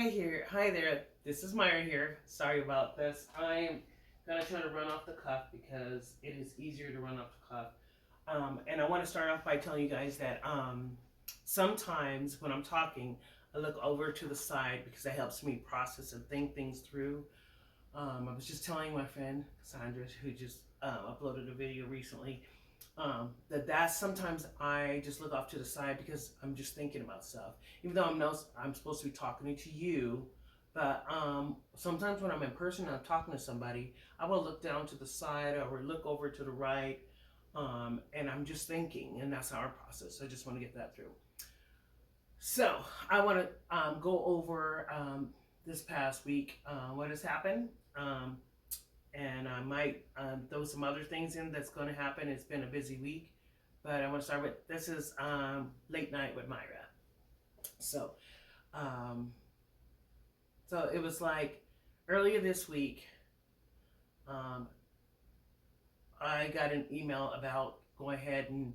Hi there. This is Myra here. Sorry about this. I'm gonna try to run off the cuff because it is easier to run off the cuff. And I want to start off by telling you guys that sometimes when I'm talking, I look over to the side because it helps me process and think things through. I was just telling my friend Cassandra, who just uploaded a video recently, that's sometimes I just look off to the side because I'm just thinking about stuff. Even though I'm supposed to be talking to you, but sometimes when I'm in person and I'm talking to somebody, I will look down to the side or look over to the right, and I'm just thinking, and that's our process. I just want to get that through. So I want to go over this past week what has happened. And I might throw some other things in that's going to happen. It's been a busy week, but I want to start with this is late night with Myra. So, um, so it was like earlier this week. Um, I got an email about go ahead and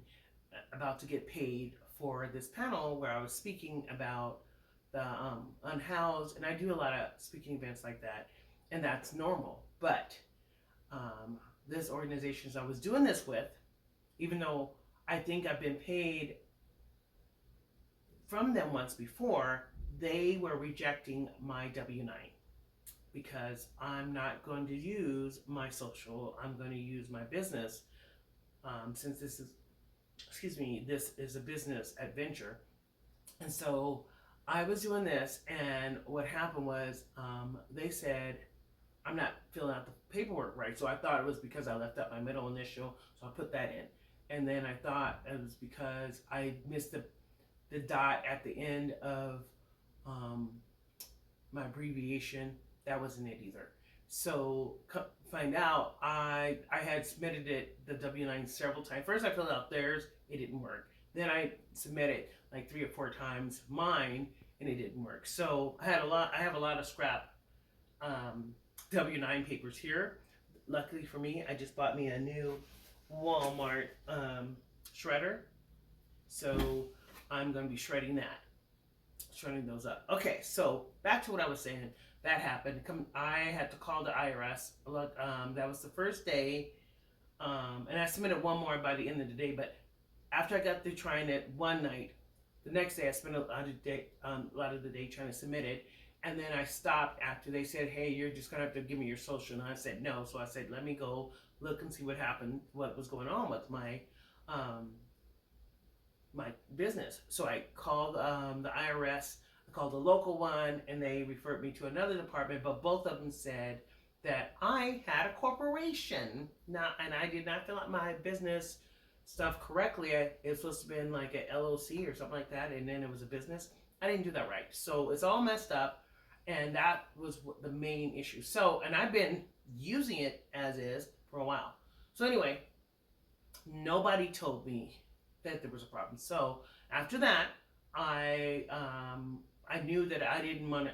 about to get paid for this panel where I was speaking about the unhoused, and I do a lot of speaking events like that, and that's normal, but this organizations I was doing this with, even though I think I've been paid from them once before, they were rejecting my W-9 because I'm not going to use my social. I'm going to use my business since this is a business adventure. And so I was doing this, and what happened was they said, I'm not filling out the paperwork right. So I thought it was because I left out my middle initial, so I put that in. And then I thought it was because I missed the dot at the end of my abbreviation. That wasn't it either. So find out, I had submitted the W-9 several times. First I filled out theirs, it didn't work. Then I submitted like 3 or 4 times mine, and it didn't work. So I have a lot of scrap W-9 papers here. Luckily for me, I just bought me a new Walmart shredder. So I'm going to be shredding those up. Okay, so back to what I was saying. That happened. I had to call the IRS. Look, that was the first day, and I submitted one more by the end of the day. But after I got through trying it one night, the next day I spent a lot of the day trying to submit it. And then I stopped after they said, hey, you're just going to have to give me your social. And I said, no. So I said, let me go look and see what happened, what was going on with my business. So I called the IRS, I called the local one, and they referred me to another department. But both of them said that I had a corporation. And I did not fill out my business stuff correctly. It was supposed to have been like an LLC or something like that. And then it was a business. I didn't do that right. So it's all messed up. And that was the main issue. So, and I've been using it as is for a while. So anyway, nobody told me that there was a problem. So after that, I knew that I didn't want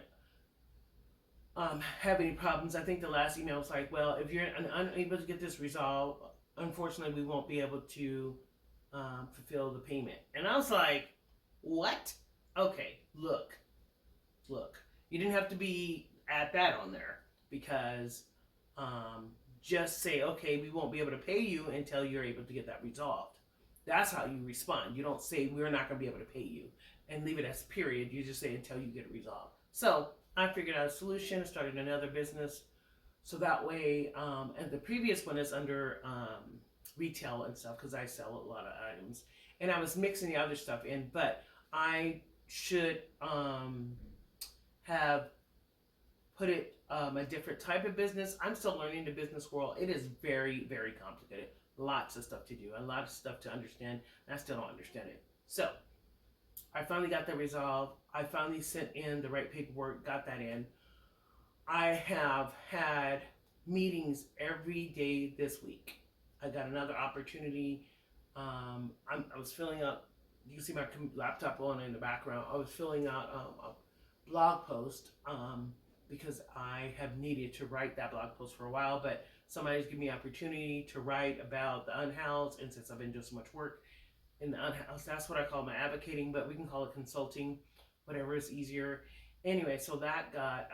to have any problems. I think the last email was like, well, if you're unable to get this resolved, unfortunately, we won't be able to fulfill the payment. And I was like, what? Okay, look. You didn't have to be at that on there because just say, okay, we won't be able to pay you until you're able to get that resolved. That's how you respond. You don't say we're not going to be able to pay you and leave it as period. You just say until you get it resolved. So I figured out a solution, started another business. So that way, and the previous one is under retail and stuff because I sell a lot of items. And I was mixing the other stuff in, but I should have put it a different type of business. I'm still learning the business world. It is very, very complicated. Lots of stuff to do, a lot of stuff to understand, and I still don't understand it. So I finally got that resolved. I finally sent in the right paperwork, got that in. I have had meetings every day this week. I got another opportunity. I was filling out, you can see my laptop on in the background. I was filling out a blog post because I have needed to write that blog post for a while, but somebody's given me opportunity to write about the unhoused, and since I've been doing so much work in the unhoused, that's what I call my advocating, but we can call it consulting, whatever is easier. Anyway, so that got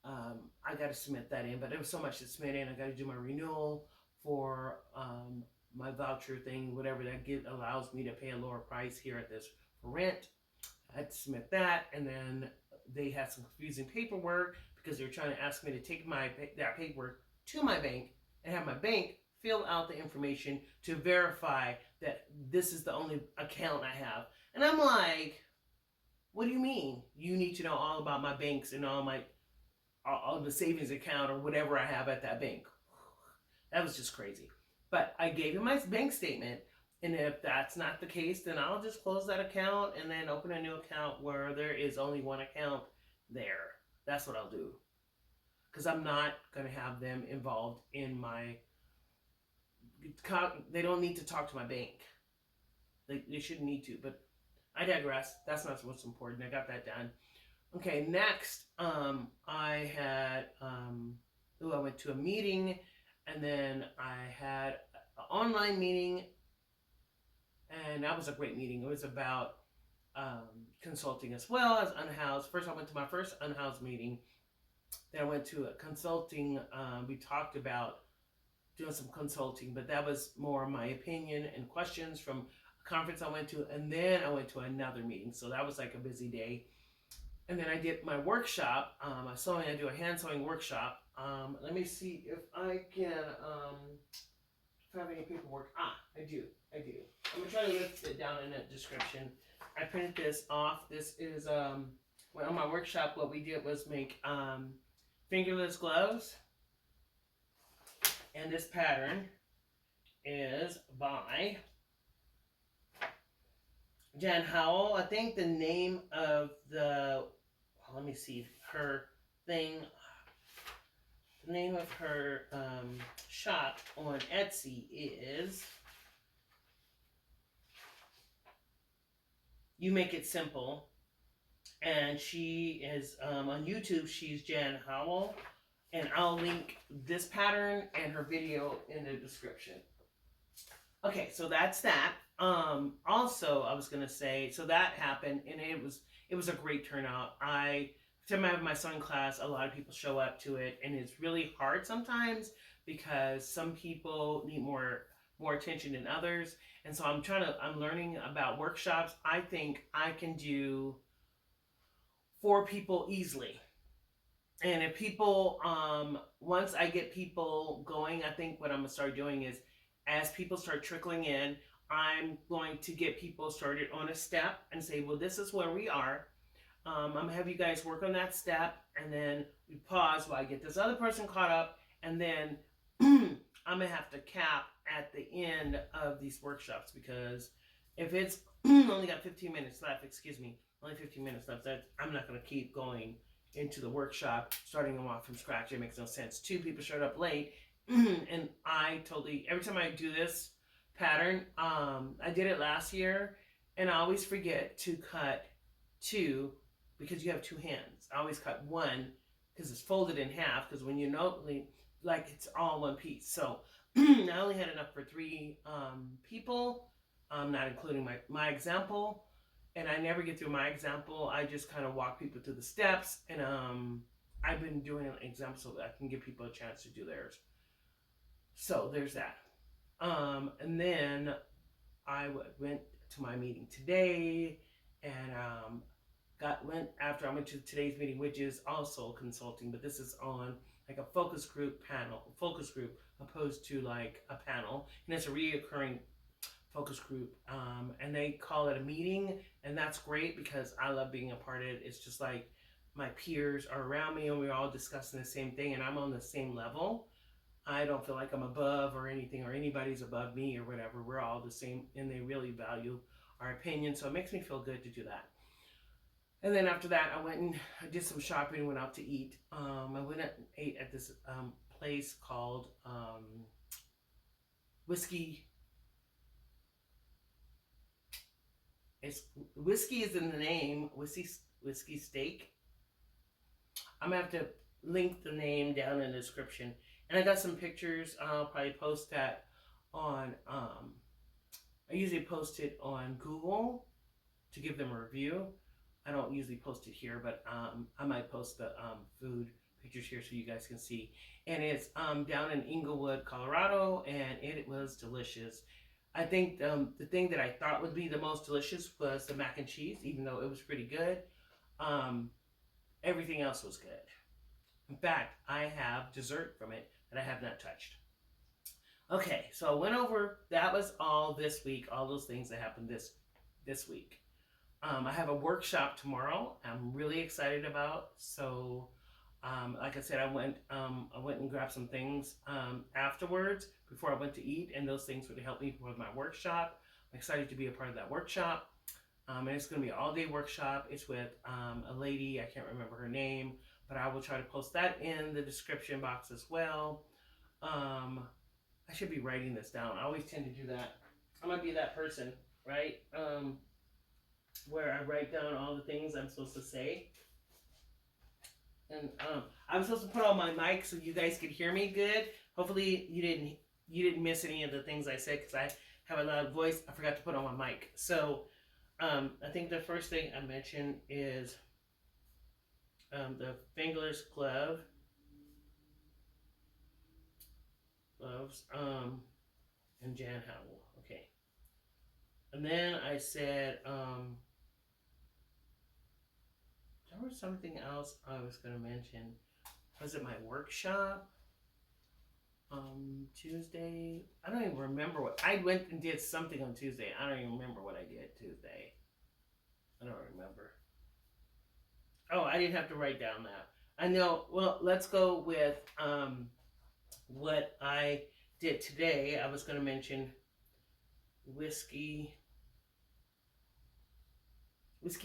I got to submit that in, but there was so much to submit in. I got to do my renewal for my voucher thing, whatever that allows me to pay a lower price here at this for rent. I had to submit that, and then they had some confusing paperwork because they were trying to ask me to take that paperwork to my bank and have my bank fill out the information to verify that this is the only account I have. And I'm like, what do you mean? You need to know all about my banks and all the savings account or whatever I have at that bank. That was just crazy. But I gave him my bank statement, and if that's not the case, then I'll just close that account and then open a new account where there is only one account there. That's what I'll do. Because I'm not going to have them involved in my. They don't need to talk to my bank. They shouldn't need to, but I digress. That's not what's important. I got that done. Okay, next, I had, I went to a meeting, and then I had an online meeting, and that was a great meeting. It was about consulting as well as unhoused. First, I went to my first unhoused meeting. Then I went to a consulting. We talked about doing some consulting, but that was more my opinion and questions from a conference I went to, and then I went to another meeting. So that was like a busy day. And then I did my workshop. I do a hand sewing workshop. Let me see if I can, if I have any paperwork. I do. I'm gonna try to list it down in the description. I printed this off. This is, on my workshop, what we did was make fingerless gloves. And this pattern is by Jan Howell. I think the name of let me see, her thing, the name of her shop on Etsy is You Make It Simple. And she is on YouTube, she's Jan Howell. And I'll link this pattern and her video in the description. Okay, so that's that. Also, I was gonna say, so that happened, and it was a great turnout. Every time I have my sewing class, a lot of people show up to it, and it's really hard sometimes because some people need more attention than others. And so I'm learning about workshops. I think I can do 4 people easily. And if people, once I get people going, I think what I'm gonna start doing is, as people start trickling in, I'm going to get people started on a step and say, well, this is where we are. I'm gonna have you guys work on that step, and then we pause while I get this other person caught up, and then I'm gonna have to cap at the end of these workshops, because if it's only got 15 minutes left, only 15 minutes left, I'm not gonna keep going into the workshop, starting them off from scratch. It makes no sense. 2 people showed up late, and every time I do this pattern, I did it last year, and I always forget to cut 2 because you have 2 hands. I always cut 1 because it's folded in half, because when you know, like, it's all one piece. So I only had enough for 3 people, not including my example. And I never get through my example. I just kind of walk people through the steps, and I've been doing an example so that I can give people a chance to do theirs. So there's that. And then I went to my meeting today, and after I went to today's meeting, which is also consulting, but this is on like a focus group opposed to like a panel, and it's a reoccurring focus group, and they call it a meeting, and that's great because I love being a part of it. It's just like my peers are around me, and we're all discussing the same thing, and I'm on the same level. I don't feel like I'm above or anything, or anybody's above me or whatever. We're all the same, and they really value our opinion, so it makes me feel good to do that. And then after that, I went and I did some shopping, went out to eat. I went and ate at this place called Whiskey is in the name, whiskey steak. I'm gonna have to link the name down in the description. And I got some pictures. I'll probably post that on, I usually post it on Google to give them a review. I don't usually post it here, but I might post the food pictures here so you guys can see. And it's down in Inglewood, Colorado, and it was delicious. I think the thing that I thought would be the most delicious was the mac and cheese, even though it was pretty good. Um, Everything else was good. In fact, I have dessert from it that I have not touched. Okay, so I went over, that was all this week, all those things that happened this week. I have a workshop tomorrow. I'm really excited about. So, like I said, I went and grabbed some things afterwards before I went to eat, and those things would help me with my workshop. I'm excited to be a part of that workshop. And it's going to be an all-day workshop. It's with a lady, I can't remember her name, but I will try to post that in the description box as well. I should be writing this down. I always tend to do that. I'm going to be that person, right? Where I write down all the things I'm supposed to say. And I'm supposed to put on my mic so you guys could hear me good. Hopefully you didn't miss any of the things I said because I have a loud voice. I forgot to put on my mic. So I think the first thing I mentioned is the fingerless gloves, and Jan Howell. Okay. And then I said, there was something else I was going to mention. Was it my workshop? Tuesday? I don't even remember what. I went and did something on Tuesday. I don't even remember what I did Tuesday. I don't remember. Oh, I didn't have to write down that. I know. Well, let's go with what I did today. I was going to mention Whiskey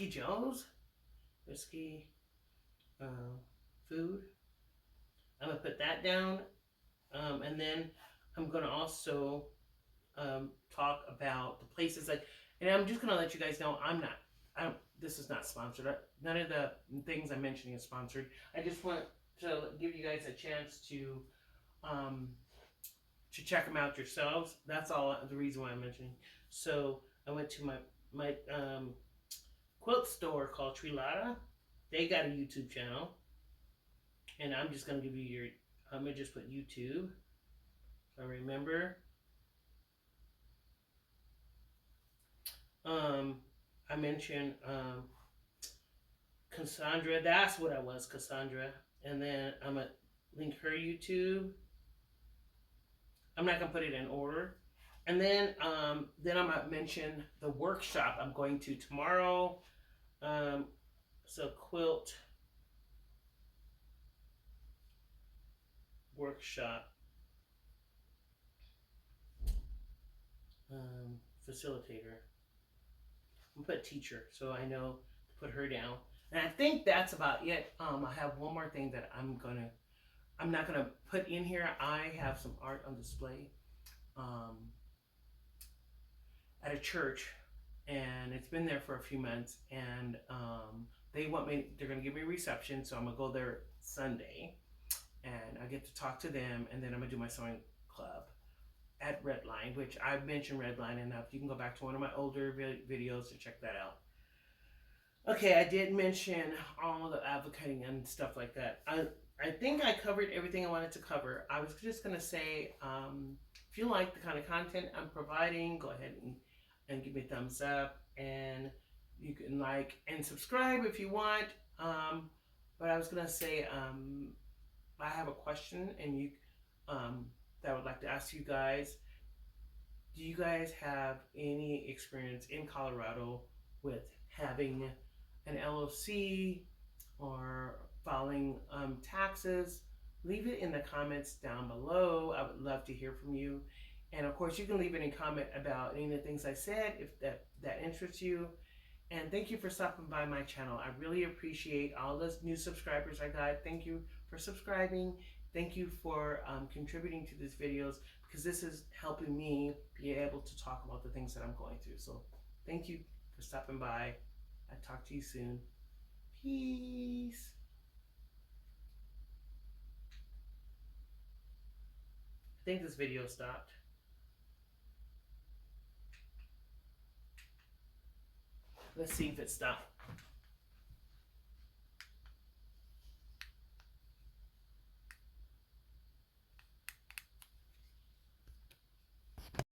Joe's? Whiskey food. I'm going to put that down. And then I'm going to also talk about the places that, and I'm just going to let you guys know this is not sponsored. None of the things I'm mentioning is sponsored. I just want to give you guys a chance to check them out yourselves. That's all the reason why I'm mentioning. So I went to my quilt store called Trilata. They got a YouTube channel. And I'm just going to give you I'm going to just put YouTube. So I remember. I mentioned Cassandra. That's what I was, Cassandra. And then I'm going to link her YouTube. I'm not going to put it in order. And then I'm going to mention the workshop I'm going to tomorrow. So quilt workshop facilitator. I'm gonna put teacher so I know to put her down. And I think that's about it. I have one more thing that I'm not gonna put in here. I have some art on display at a church, and it's been there for a few months, and they're gonna give me a reception, so I'm gonna go there Sunday, and I get to talk to them, and then I'm gonna do my sewing club at Redline, which I've mentioned Redline enough. You can go back to one of my older videos to check that out. Okay, I did mention all the advocating and stuff like that. I think I covered everything I wanted to cover. I was just going to say, if you like the kind of content I'm providing, go ahead and give me a thumbs up. And you can like and subscribe if you want. But I was going to say, I have a question and that I would like to ask you guys. Do you guys have any experience in Colorado with having an LLC or filing taxes? Leave it in the comments down below. I would love to hear from you. And of course, you can leave any comment about any of the things I said if that interests you. And thank you for stopping by my channel. I really appreciate all those new subscribers I got. Thank you for subscribing. Thank you for contributing to these videos, because this is helping me be able to talk about the things that I'm going through. So thank you for stopping by. I'll talk to you soon. Peace. I think this video stopped. Let's see if it stopped.